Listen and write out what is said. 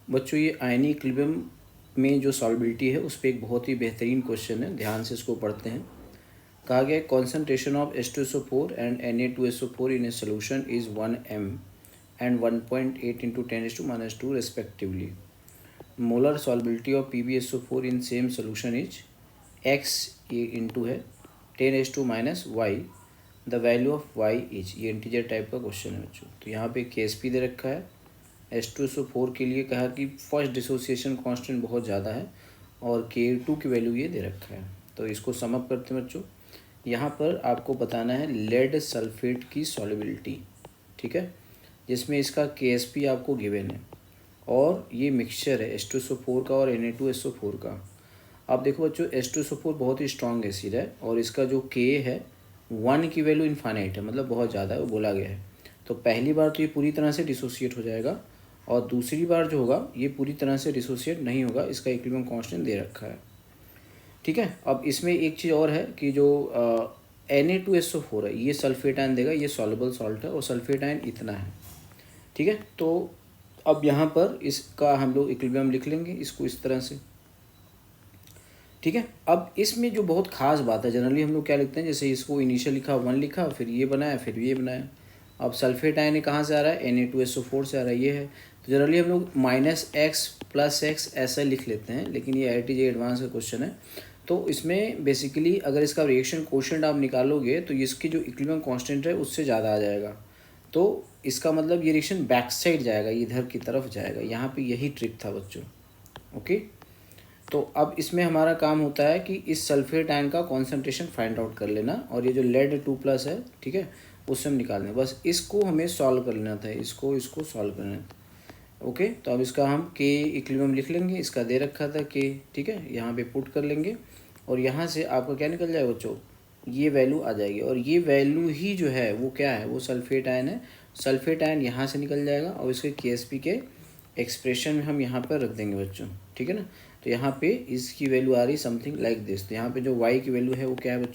बच्चों ये आयनी इक्विलिब्रियम में जो सॉल्बिलिटी है उस पर एक बहुत ही बेहतरीन क्वेश्चन है, ध्यान से इसको पढ़ते हैं। कहा गया concentration of H2SO4 and Na2SO4 in a solution is 1 m and 1.8 into 10⁻², respectively. Molar solubility of PbSO4 in same solution is x, ये इंटू है 10⁻⁻y, the value of y is, ये इंटीजर टाइप का question है बच्चों। तो यहाँ पे KSP दे रखा है। H2SO4 के लिए कहा कि फर्स्ट डिसोसिएशन कांस्टेंट बहुत ज़्यादा है और K2 की वैल्यू ये दे रखा है। तो इसको सम अप करते हैं बच्चों। यहाँ पर आपको बताना है लेड सल्फेट की सॉल्युबिलिटी, ठीक है, जिसमें इसका KSP आपको गिवन है और ये मिक्सचर है H2SO4 का और Na2SO4 का। अब देखो बच्चों, H2SO4 बहुत ही स्ट्रॉन्ग एसिड है और इसका जो K है 1 की वैल्यू इन्फाइनाइट है, मतलब बहुत ज़्यादा है, वो बोला गया है। तो पहली बार तो ये पूरी तरह से डिसोसिएट हो जाएगा और दूसरी बार जो होगा ये पूरी तरह से डिसोसिएट नहीं होगा, इसका इक्विलिब्रियम कांस्टेंट दे रखा है, ठीक है। अब इसमें एक चीज़ और है कि जो Na2SO4 है ये सल्फेट आयन देगा, ये सॉल्युबल सॉल्ट है और सल्फेट आयन इतना है, ठीक है। तो अब यहाँ पर इसका हम लोग इक्विलिब्रियम लिख लेंगे इसको इस तरह से, ठीक है। अब इसमें जो बहुत खास बात है, जनरली हम लोग क्या लिखते हैं, जैसे इसको इनिशियल लिखा 1 लिखा, फिर ये बनाया, फिर ये बनाया। अब सल्फेट आयन कहाँ से आ रहा है, Na2SO4 से आ रहा है, ये है। तो जनरली हम लोग -x + x ऐसा लिख लेते हैं, लेकिन ये IIT JEE एडवांस का क्वेश्चन है। तो इसमें बेसिकली अगर इसका रिएक्शन कोशेंट आप निकालोगे तो इसकी जो इक्विलिब्रियम कांस्टेंट है उससे ज़्यादा आ जाएगा। तो इसका मतलब ये रिएक्शन बैक साइड जाएगा, इधर की तरफ जाएगा। यहाँ पे यही ट्रिक था बच्चों, ओके। तो अब इसमें हमारा काम होता है कि इस सल्फेट आयन का कॉन्सेंट्रेशन फाइंड आउट कर लेना और ये जो लेड 2+ है, ठीक है, उससे हम निकाल दें। बस इसको हमें सॉल्व कर लेना था, इसको सॉल्व करना था, ओके। तो अब इसका हम K इक्विलिब्रियम लिख लेंगे, इसका दे रखा था K, ठीक है, यहाँ पे पुट कर लेंगे और यहाँ से आपका क्या निकल जाएगा बच्चों, ये वैल्यू आ जाएगी और ये वैल्यू ही जो है वो क्या है, वो सल्फेट आयन है। सल्फेट आयन यहाँ से निकल जाएगा और इसके KSP के एक्सप्रेशन में हम यहाँ पर रख देंगे बच्चों, ठीक है ना। तो यहाँ पे इसकी वैल्यू आ रही समथिंग लाइक दिस। तो यहाँ पे जो y की वैल्यू है वो क्या है बच्चों,